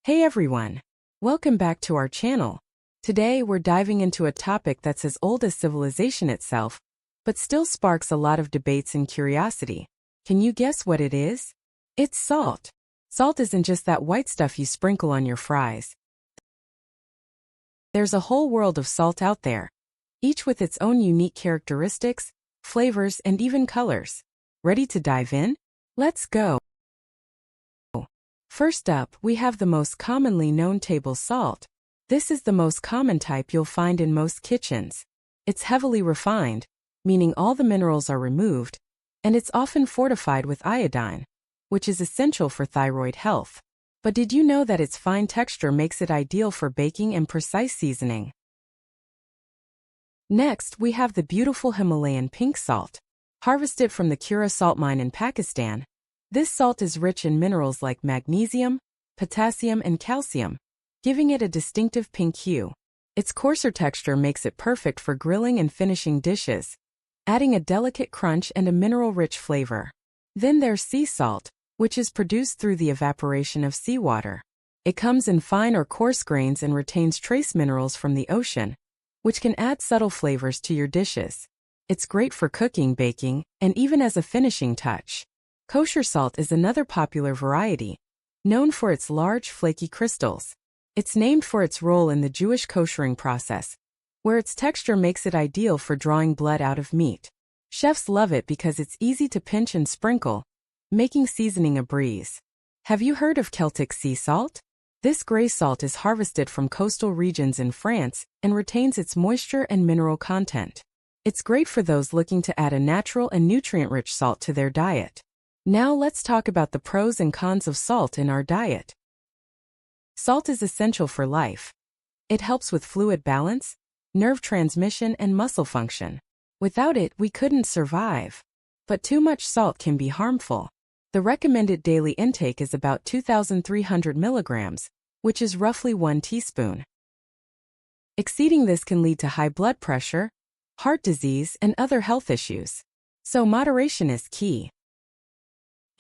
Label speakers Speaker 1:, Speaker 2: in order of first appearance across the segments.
Speaker 1: Hey everyone! Welcome back to our channel. Today we're diving into a topic that's as old as civilization itself, but still sparks a lot of debates and curiosity. Can you guess what it is? It's salt. Salt isn't just that white stuff you sprinkle on your fries. There's a whole world of salt out there, each with its own unique characteristics, flavors, and even colors. Ready to dive in? Let's go! First up, we have the most commonly known table salt. This is the most common type you'll find in most kitchens. It's heavily refined, meaning all the minerals are removed, and it's often fortified with iodine, which is essential for thyroid health. But did you know that its fine texture makes it ideal for baking and precise seasoning? Next, we have the beautiful Himalayan pink salt. Harvested from the Kura salt mine in Pakistan, this salt is rich in minerals like magnesium, potassium, and calcium, giving it a distinctive pink hue. Its coarser texture makes it perfect for grilling and finishing dishes, adding a delicate crunch and a mineral-rich flavor. Then there's sea salt, which is produced through the evaporation of seawater. It comes in fine or coarse grains and retains trace minerals from the ocean, which can add subtle flavors to your dishes. It's great for cooking, baking, and even as a finishing touch. Kosher salt is another popular variety, known for its large, flaky crystals. It's named for its role in the Jewish koshering process, where its texture makes it ideal for drawing blood out of meat. Chefs love it because it's easy to pinch and sprinkle, making seasoning a breeze. Have you heard of Celtic sea salt? This gray salt is harvested from coastal regions in France and retains its moisture and mineral content. It's great for those looking to add a natural and nutrient-rich salt to their diet. Now let's talk about the pros and cons of salt in our diet. Salt is essential for life. It helps with fluid balance, nerve transmission, and muscle function. Without it, we couldn't survive. But too much salt can be harmful. The recommended daily intake is about 2,300 milligrams, which is roughly 1 teaspoon. Exceeding this can lead to high blood pressure, heart disease, and other health issues. So moderation is key.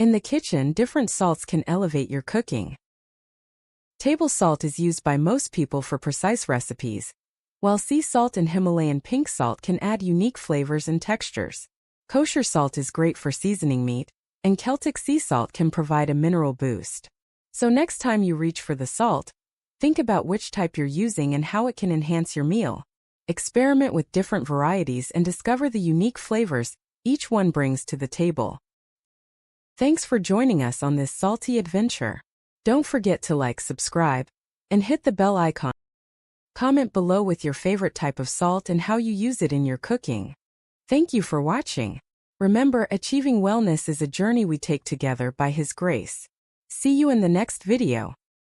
Speaker 1: In the kitchen, different salts can elevate your cooking. Table salt is used by most people for precise recipes, while sea salt and Himalayan pink salt can add unique flavors and textures. Kosher salt is great for seasoning meat, and Celtic sea salt can provide a mineral boost. So next time you reach for the salt, think about which type you're using and how it can enhance your meal. Experiment with different varieties and discover the unique flavors each one brings to the table. Thanks for joining us on this salty adventure. Don't forget to like, subscribe, and hit the bell icon. Comment below with your favorite type of salt and how you use it in your cooking. Thank you for watching. Remember, achieving wellness is a journey we take together by His grace. See you in the next video.